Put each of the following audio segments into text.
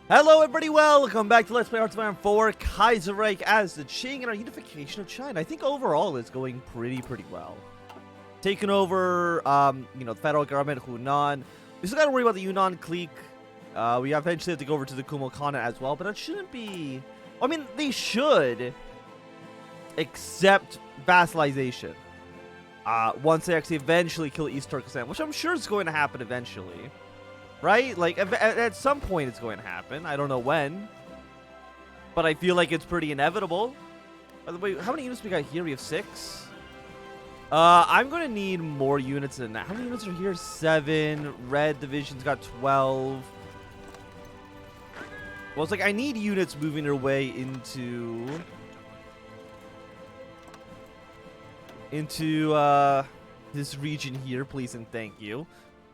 Hello everybody, welcome back to Let's Play HOI4 Kaiserreich as the Qing and our unification of China. I think overall it's going pretty well. Taking over, the federal government, Hunan. We still gotta worry about the Yunnan clique. We eventually have to go over to the Kumo Khanate as well, but it shouldn't be... I mean, they should accept vassalization. Once they actually eventually kill East Turkestan, which I'm sure is going to happen eventually. Right? Like, at some point it's going to happen. I don't know when. But I feel like it's pretty inevitable. By the way, how many units we got here? We have 6. I'm going to need more units than that. How many units are here? 7. Red Division's got 12. Well, it's like I need units moving their way into this region here, please and thank you.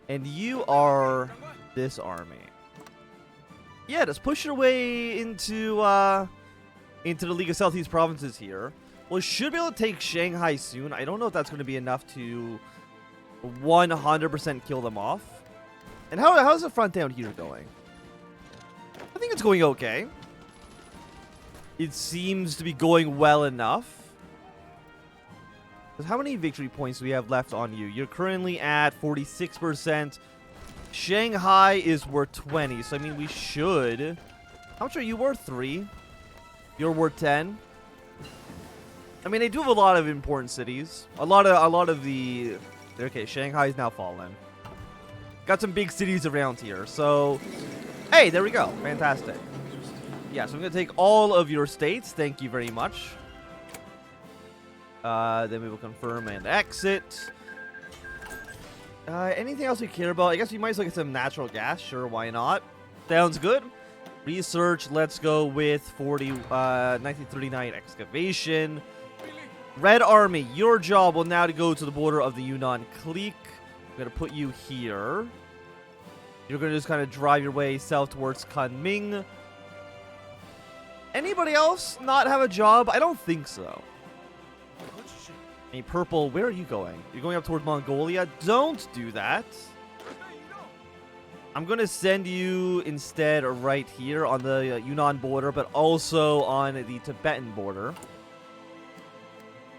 And you are this army. Yeah, just push your way into the League of Southeast Provinces here. Well, should be able to take Shanghai soon. I don't know if that's going to be enough to 100% kill them off. And how's the front down here going? I think it's going okay. It seems to be going well enough. How many victory points do we have left on you? You're currently at 46%. Shanghai is worth 20. So, I mean, we should... How much are you worth? 3. You're worth 10. I mean, they do have a lot of important cities. A lot of the... Okay, Shanghai is now fallen. Got some big cities around here. So, hey, there we go. Fantastic. Yeah, so I'm going to take all of your states. Thank you very much. Then we will confirm and exit. Anything else we care about? I guess we might as well get some natural gas. Sure, why not? Sounds good. Research, let's go with 1939 excavation. Red Army, your job will now to go to the border of the Yunnan clique. I'm going to put you here. You're going to just kind of drive your way south towards Kunming. Anybody else not have a job? I don't think so. Hey, Purple, where are you going? You're going up towards Mongolia? Don't do that. I'm going to send you instead right here on the Yunnan border, but also on the Tibetan border.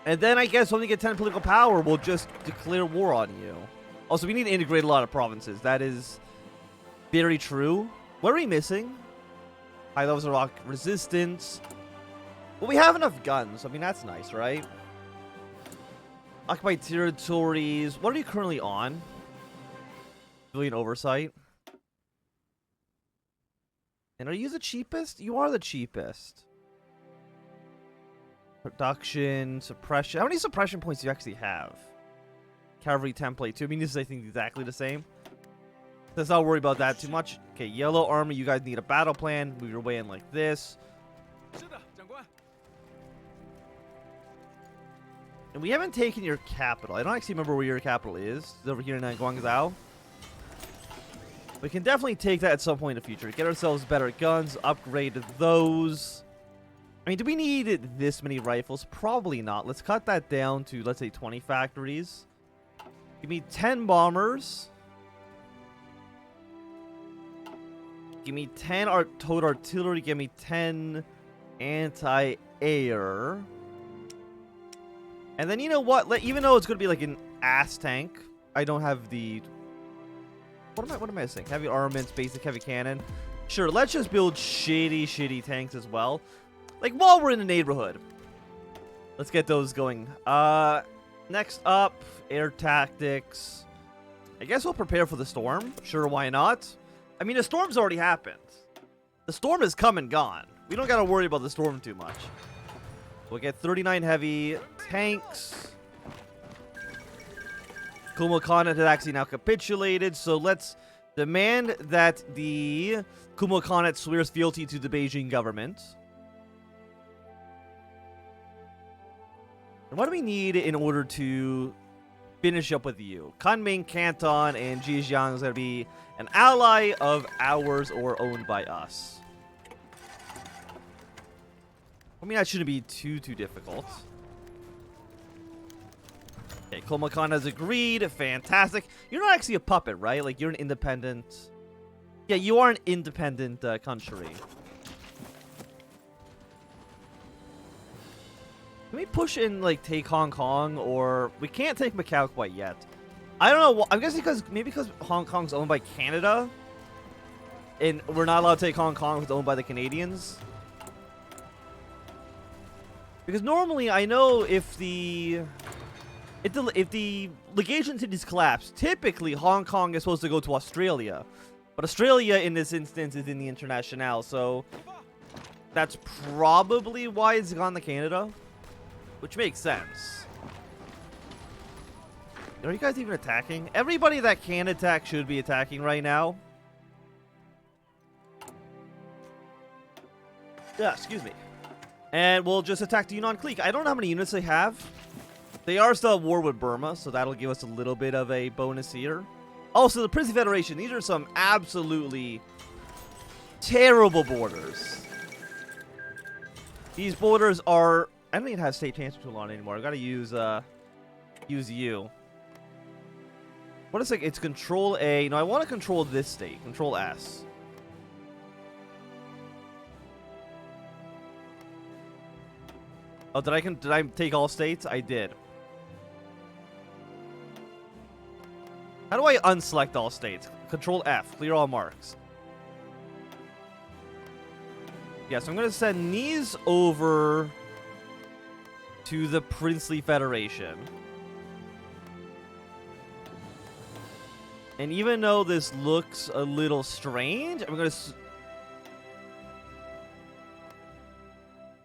And then I guess when we get 10 political power, we'll just declare war on you. Also, we need to integrate a lot of provinces. That is very true. What are we missing? High levels of rock resistance. Well, we have enough guns. I mean, that's nice, right? Occupied territories. What are you currently on? Civilian oversight. And are you the cheapest? You are the cheapest. Production, suppression. How many suppression points do you actually have? Cavalry template too. I mean, this is, I think, exactly the same. Let's not worry about that too much. Okay, yellow army. You guys need a battle plan. Move your way in like this. And we haven't taken your capital. I don't actually remember where your capital is. It's over here in Guangzhou. We can definitely take that at some point in the future. Get ourselves better guns. Upgrade those. I mean, do we need this many rifles? Probably not. Let's cut that down to, let's say, 20 factories. Give me 10 bombers. Give me 10 towed artillery. Give me 10 anti-air. And then, you know what? Even though it's going to be like an ass tank, I don't have the... What am I saying? Heavy armaments, basic heavy cannon. Sure, let's just build shitty tanks as well. Like, while we're in the neighborhood. Let's get those going. Next up, air tactics. I guess we'll prepare for the storm. Sure, why not? I mean, the storm's already happened. The storm has come and gone. We don't got to worry about the storm too much. We'll get 39 heavy tanks. Kumo Khanate has actually now capitulated, so let's demand that the Kumo Khanate swears fealty to the Beijing government. And what do we need in order to finish up with you? Kunming, Canton, and Zhejiang is going to be an ally of ours or owned by us. I mean, that shouldn't be too difficult. Okay, Kumo Khanate has agreed. Fantastic. You're not actually a puppet, right? Like, you're an independent... Yeah, you are an independent country. Can we push in, like, take Hong Kong? Or we can't take Macau quite yet. I don't know. I'm guessing because Hong Kong's owned by Canada. And we're not allowed to take Hong Kong if it's owned by the Canadians. Because normally, I know if the legation cities collapse, typically Hong Kong is supposed to go to Australia. But Australia, in this instance, is in the Internationale, so that's probably why it's gone to Canada. Which makes sense. Are you guys even attacking? Everybody that can attack should be attacking right now. Yeah, excuse me. And we'll just attack the Yunnan Clique. I don't know how many units they have. They are still at war with Burma, so that'll give us a little bit of a bonus here. Also, the Princely Federation. These are some absolutely terrible borders. These borders are... I don't even have state transfer tool on anymore. I gotta use U. What is it? It's Control A. No, I want to control this state. Control S. Oh, did I take all states? I did. How do I unselect all states? Control F. Clear all marks. Yeah, so I'm gonna send these over to the Princely Federation. And even though this looks a little strange, I'm gonna...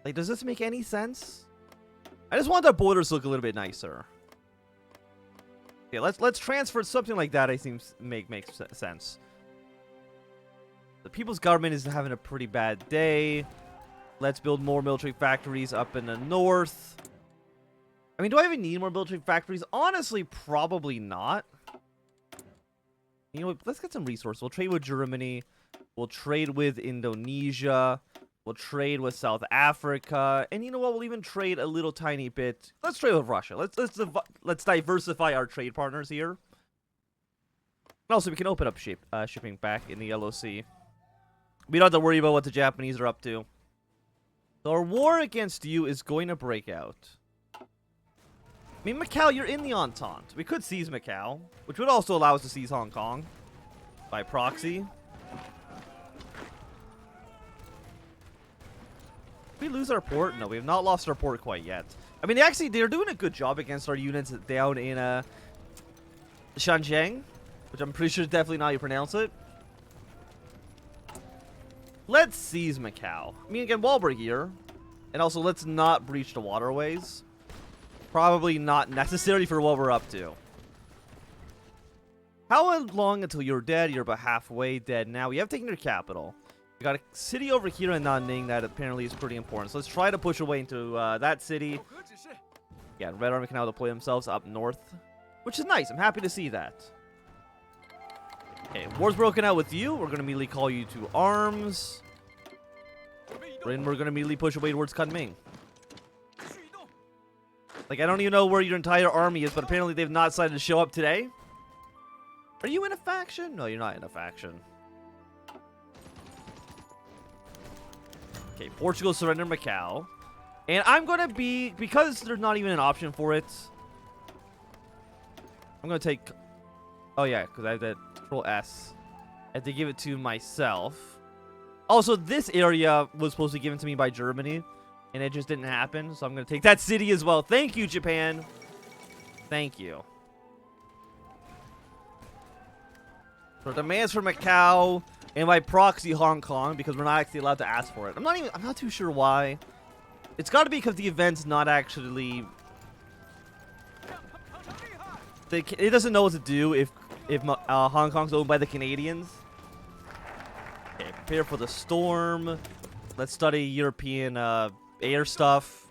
Like, does this make any sense? I just want our borders to look a little bit nicer. Okay, let's transfer something like that. I think makes sense. The people's government is having a pretty bad day. Let's build more military factories up in the north. I mean, do I even need more military factories? Honestly, probably not. You know what? Let's get some resources. We'll trade with Germany. We'll trade with Indonesia. We'll trade with South Africa. And you know what? We'll even trade a little tiny bit. Let's trade with Russia. Let's diversify our trade partners here. Also, we can open up shipping back in the LOC. We don't have to worry about what the Japanese are up to. So our war against you is going to break out. I mean, Macau, you're in the Entente. We could seize Macau, which would also allow us to seize Hong Kong by proxy. Did we lose our port? No, we have not lost our port quite yet. I mean, they're doing a good job against our units down in Shanjiang, which I'm pretty sure is definitely not how you pronounce it. Let's seize Macau. I mean, again, while we're here, and also let's not breach the waterways. Probably not necessary for what we're up to. How long until you're dead? You're about halfway dead now. We have taken your capital. We got a city over here in Nanning that apparently is pretty important. So let's try to push away into that city. Yeah, Red Army can now deploy themselves up north, which is nice. I'm happy to see that. Okay, war's broken out with you. We're going to immediately call you to arms. And we're going to immediately push away towards Kunming. Like, I don't even know where your entire army is, but apparently they've not decided to show up today. Are you in a faction? No, you're not in a faction. Okay, Portugal surrender Macau. And I'm going to be, because there's not even an option for it, I'm going to take, oh yeah, because I have that Control S. I have to give it to myself. Also, this area was supposed to be given to me by Germany, and it just didn't happen, so I'm going to take that city as well. Thank you, Japan. Thank you. So demands for Macau, and by proxy Hong Kong, because we're not actually allowed to ask for it. I'm not too sure why. It's got to be because the event's not actually... It doesn't know what to do if Hong Kong's owned by the Canadians. Okay, prepare for the storm. Let's study European air stuff.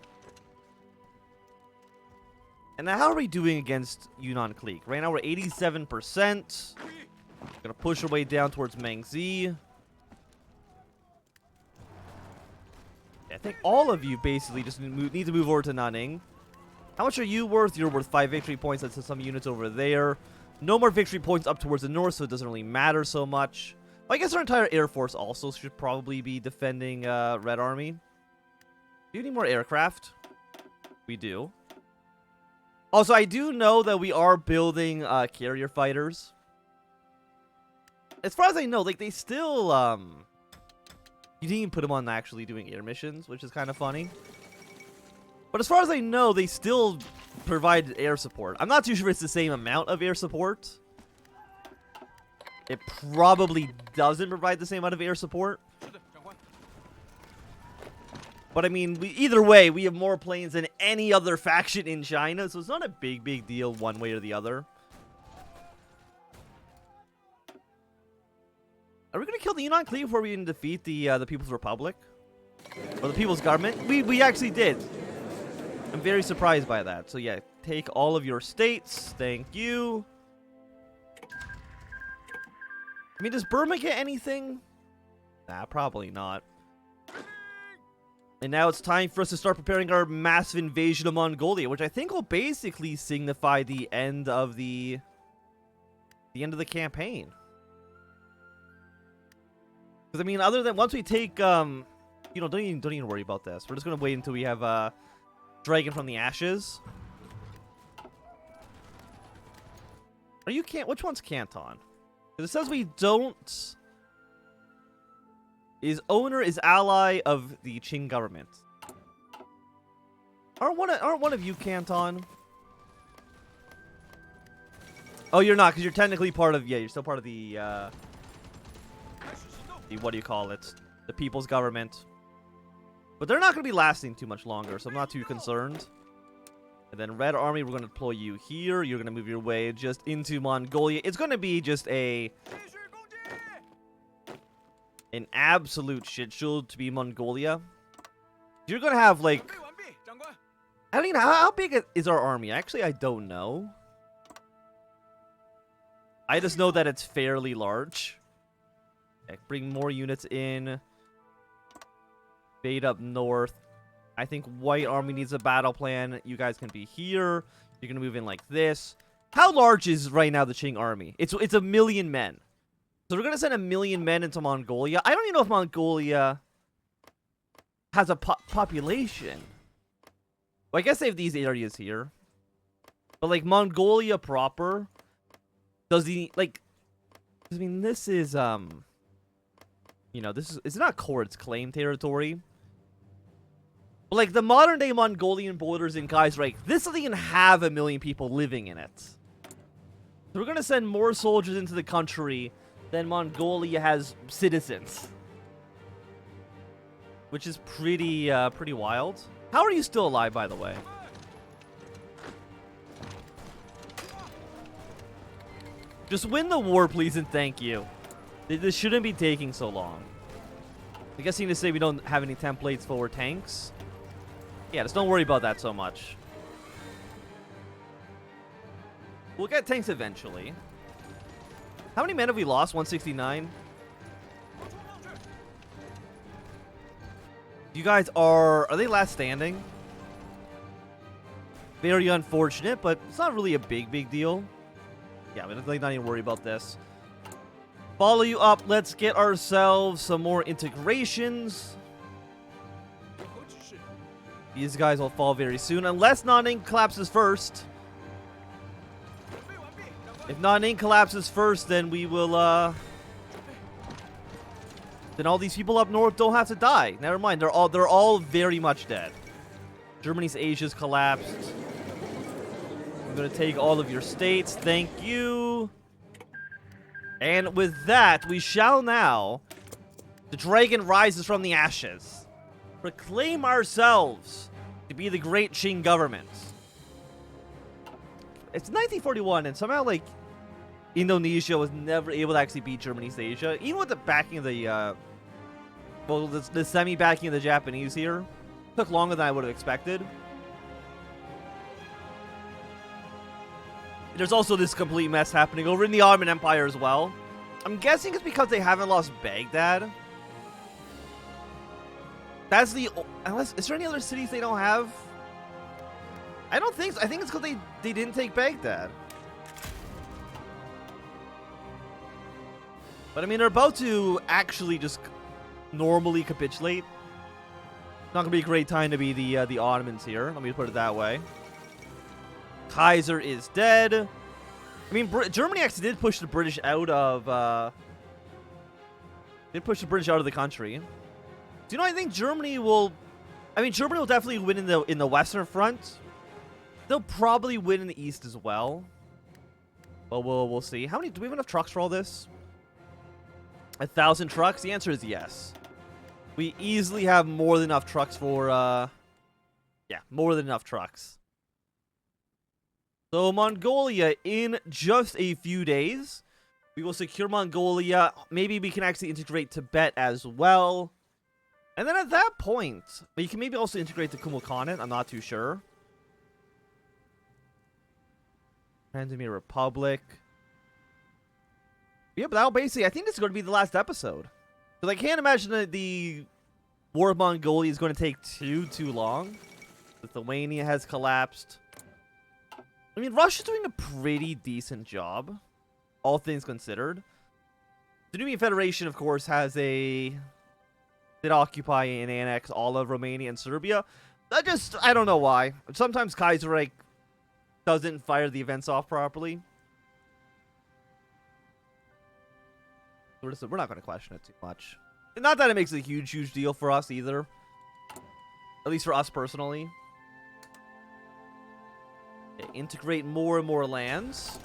And now how are we doing against Yunnan Clique? Right now we're 87%. Gonna push our way down towards Mengzi. I think all of you basically just need to move over to Nanning. How much are you worth? You're worth 5 victory points. That's some units over there. No more victory points up towards the north, so it doesn't really matter so much. I guess our entire Air Force also should probably be defending Red Army. Do you need more aircraft? We do. Also, I do know that we are building carrier fighters. As far as I know, like, they still, you didn't even put them on actually doing air missions, which is kind of funny. But as far as I know, they still provide air support. I'm not too sure if it's the same amount of air support. It probably doesn't provide the same amount of air support. But I mean, either way, we have more planes than any other faction in China, so it's not a big deal one way or the other. Are we gonna kill the Yunnan Clique before we even defeat the People's Republic? Or the People's Government? We actually did. I'm very surprised by that. So yeah, take all of your states. Thank you. I mean, does Burma get anything? Nah, probably not. And now it's time for us to start preparing our massive invasion of Mongolia, which I think will basically signify the end of the campaign. Because I mean, other than once we take, you know, don't even worry about this. We're just gonna wait until we have Dragon from the Ashes. Are you which one's Canton? Because it says we don't. Is owner is ally of the Qing government. Aren't one of you Canton? Oh, you're not, because you're technically part of. Yeah, you're still part of the what do you call it? The People's Government. But they're not going to be lasting too much longer, so I'm not too concerned. And then Red Army, we're going to deploy you here. You're going to move your way just into Mongolia. It's going to be just an absolute shit show to be Mongolia. You're going to have, like... I mean, how big is our army? Actually, I don't know. I just know that it's fairly large. Okay, bring more units in. Fade up north. I think White Army needs a battle plan. You guys can be here. You're gonna move in like this. How large is right now the Qing army? It's 1 million men. So we're gonna send 1 million men into Mongolia. I don't even know if Mongolia has a population. Well, I guess they have these areas here. But like Mongolia proper, does the like? I mean, this is you know, it's not Kord's claim territory. But like the modern day Mongolian borders in Kaiserreich, this doesn't even have 1 million people living in it. So we're gonna send more soldiers into the country than Mongolia has citizens, which is pretty wild. How are you still alive, by the way? Just win the war, please, and thank you. This shouldn't be taking so long. I guess you need to say we don't have any templates for tanks. Yeah, just don't worry about that so much. We'll get tanks eventually. How many men have we lost? 169? You guys are they last standing? Very unfortunate, but it's not really a big deal. Yeah, we're not even worry about this. Follow you up. Let's get ourselves some more integrations. These guys will fall very soon, unless Nanning collapses first. If Nanning collapses first, then we will, then all these people up north don't have to die. Never mind, they're all very much dead. Germany's Asia's collapsed. I'm gonna take all of your states. Thank you. And with that, we shall now, the dragon rises from the ashes, proclaim ourselves to be the great Qing government. It's 1941, and somehow, like, Indonesia was never able to actually beat Germany's Asia, even with the backing of the, well, the semi-backing of the Japanese here. Took longer than I would have expected. There's also this complete mess happening over in the Ottoman Empire as well. I'm guessing it's because they haven't lost Baghdad. That's the... Unless... Is there any other cities they don't have? I don't think so. I think it's because they didn't take Baghdad. But I mean, they're about to actually just normally capitulate. Not gonna be a great time to be the Ottomans here. Let me put it that way. Kaiser is dead. I mean, Germany actually did push the British out of the country. Do you know? I think Germany will. I mean, Germany will definitely win in the Western Front. They'll probably win in the East as well. But we'll see. How many? Do we have enough trucks for all this? 1,000 trucks? The answer is yes. We easily have more than enough trucks for. Yeah, more than enough trucks. So Mongolia, in just a few days, we will secure Mongolia. Maybe we can actually integrate Tibet as well. And then at that point, we can maybe also integrate the Kumal Khanate. I'm not too sure. Transmere Republic. Yeah, but now basically, I think this is going to be the last episode. Because I can't imagine that the War of Mongolia is going to take too long. Lithuania has collapsed. I mean, Russia's doing a pretty decent job, all things considered. The Numian Federation, of course, did occupy and annex all of Romania and Serbia. I don't know why. Sometimes Kaiserreich doesn't fire the events off properly. We're not going to question it too much. Not that it makes a huge deal for us either. At least for us personally. Okay, integrate more and more lands.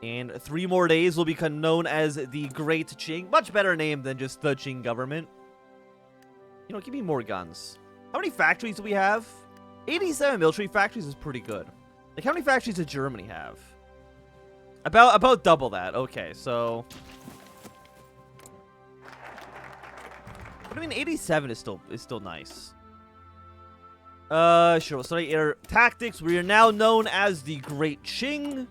And 3 more days will become known as the Great Qing. Much better name than just the Qing government. You know, give me more guns. How many factories do we have? 87 military factories is pretty good. Like, how many factories does Germany have? About double that. Okay, so. But I mean, 87 is still nice. Sure. We'll study air tactics. We are now known as the Great Qing.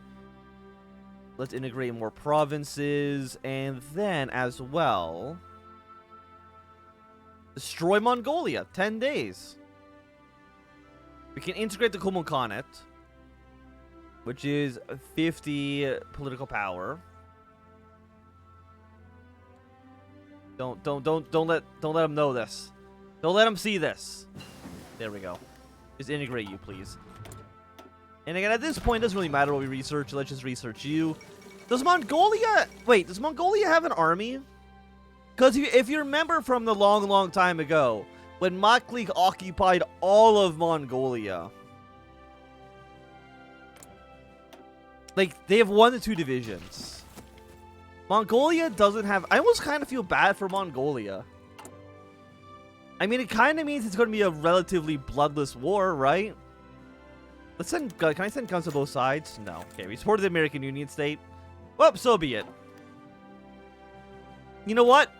Let's integrate more provinces, and then as well, destroy Mongolia. 10 days. We can integrate the Kumal Khanate, which is 50 political power. Don't let them know this. Don't let them see this. There we go. Just integrate you, please. And again, at this point, it doesn't really matter what we research. Let's just research you. Does Mongolia... Wait, does Mongolia have an army? Because if you remember from the long time ago, when Maklik occupied all of Mongolia, like, they have 1 to 2 divisions. Mongolia doesn't have... I almost kind of feel bad for Mongolia. I mean, it kind of means it's going to be a relatively bloodless war, right? Let's send... Can I send guns to both sides? No. Okay, we supported the American Union State. Well, so be it. You know what?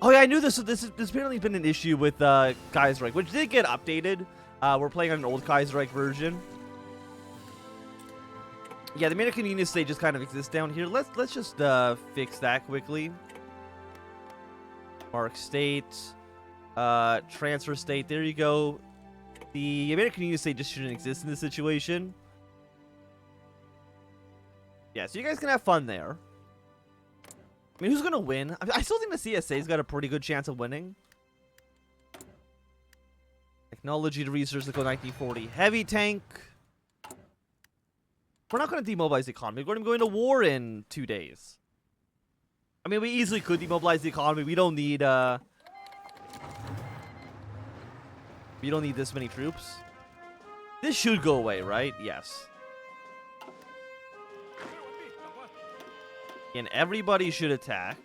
Oh yeah, I knew this. This apparently been an issue with Kaiserreich, which did get updated. We're playing on an old Kaiserreich version. Yeah, the American Union State just kind of exists down here. Let's just fix that quickly. Mark State, transfer state. There you go. The American Union State just shouldn't exist in this situation. Yeah, so you guys can have fun there. I mean, who's going to win? I still think the CSA's got a pretty good chance of winning. Technology to research, let's go 1940. Heavy tank. We're not going to demobilize the economy. We're going to go into war in 2 days. I mean, we easily could demobilize the economy. We don't need this many troops. This should go away, right? Yes. And everybody should attack.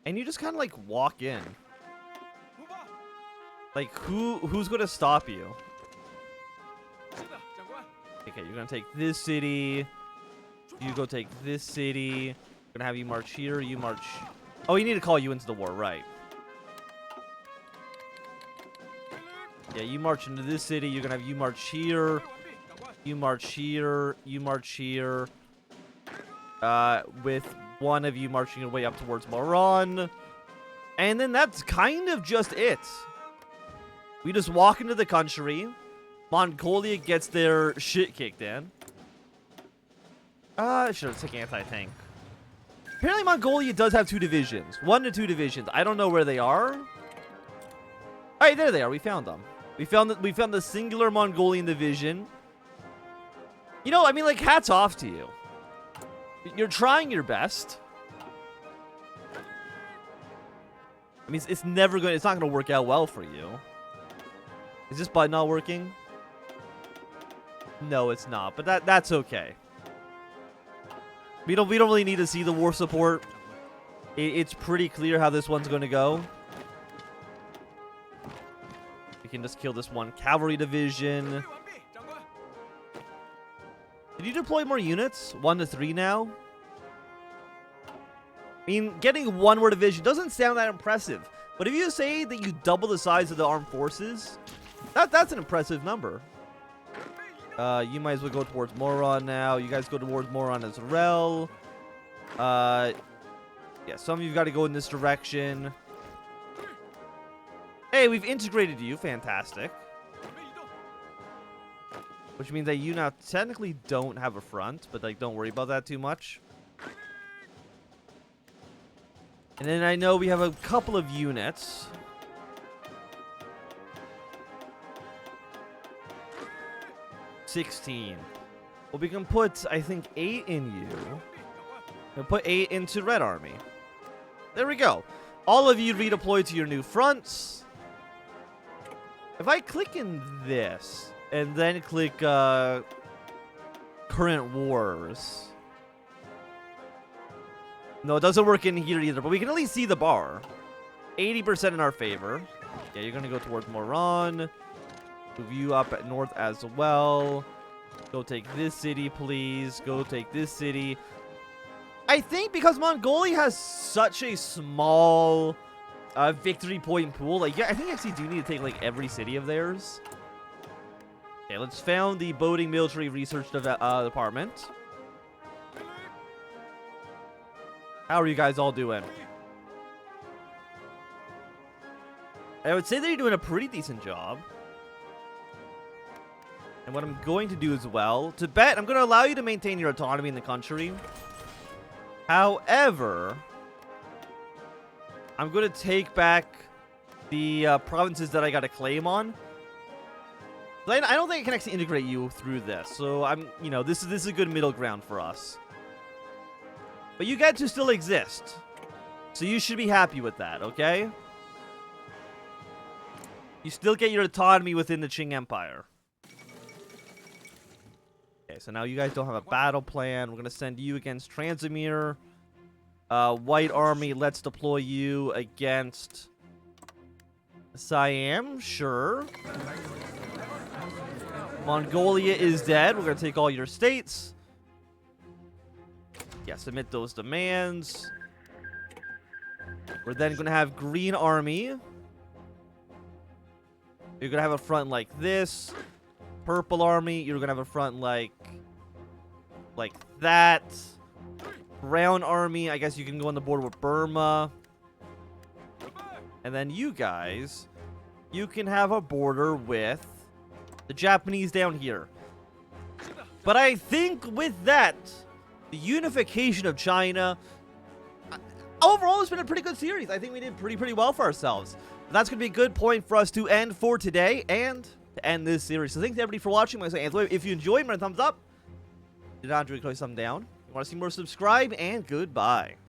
And you just kind of like walk in. Like, who's going to stop you? Okay, you're going to take this city. You go take this city. We're going to have you march here. You march. Oh, you need to call you into the war, right? Yeah, you march into this city. You're going to have you march here. You march here. You march here. With one of you marching your way up towards Moron. And then that's kind of just it. We just walk into the country. Mongolia gets their shit kicked in. Sure, it's like anti-tank. Apparently Mongolia does have 2 divisions. 1 to 2 divisions. I don't know where they are. Alright, there they are. We found them. We found the singular Mongolian division. You know, I mean, like, hats off to you. You're trying your best. I mean, it's not gonna work out well for you. Is this button not working? No, it's not, but that's okay. We don't really need to see the war support. It's pretty clear how this one's gonna go. We can just kill this one cavalry division. Did you deploy more units? 1 to 3 now? I mean, getting 1 more division doesn't sound that impressive. But if you say that you double the size of the armed forces, that's an impressive number. You might as well go towards Moron now. You guys go towards Moron as well. Yeah, some of you got to go in this direction. Hey, we've integrated you. Fantastic. Which means that you now technically don't have a front, but like, don't worry about that too much. And then I know we have a couple of units. $16. Well, we can put, I think, 8 in you. And put 8 into Red Army. There we go. All of you redeploy to your new fronts. If I click in this, and then click current wars. No, it doesn't work in here either, but we can at least see the bar. 80% in our favor. Yeah, you're going to go towards Moron. Move you up at north as well. Go take this city, please. Go take this city. I think because Mongolia has such a small victory point pool, like, yeah, I think actually do need to take like every city of theirs. Okay, let's found the Boating Military Research Department. How are you guys all doing? I would say that you're doing a pretty decent job. And what I'm going to do as well, Tibet, I'm going to allow you to maintain your autonomy in the country. However, I'm going to take back the provinces that I got a claim on. I don't think I can actually integrate you through this. So I'm, you know, this is a good middle ground for us. But you get to still exist. So you should be happy with that, okay? You still get your autonomy within the Qing Empire. Okay, so now you guys don't have a battle plan. We're going to send you against Transimir. White Army, let's deploy you against Siam, sure. Mongolia is dead. We're going to take all your states. Yeah, submit those demands. We're then going to have Green Army. You're going to have a front like this. Purple Army, you're going to have a front like that. Brown Army, I guess you can go on the border with Burma. And then you guys, you can have a border with the Japanese down here. But I think with that, the unification of China, overall, it's been a pretty good series. I think we did pretty well for ourselves. That's going to be a good point for us to end for today and to end this series. So thanks everybody for watching. If you enjoyed, give me a thumbs up. Did not enjoy, click thumb down. If you want to see more, subscribe, and goodbye.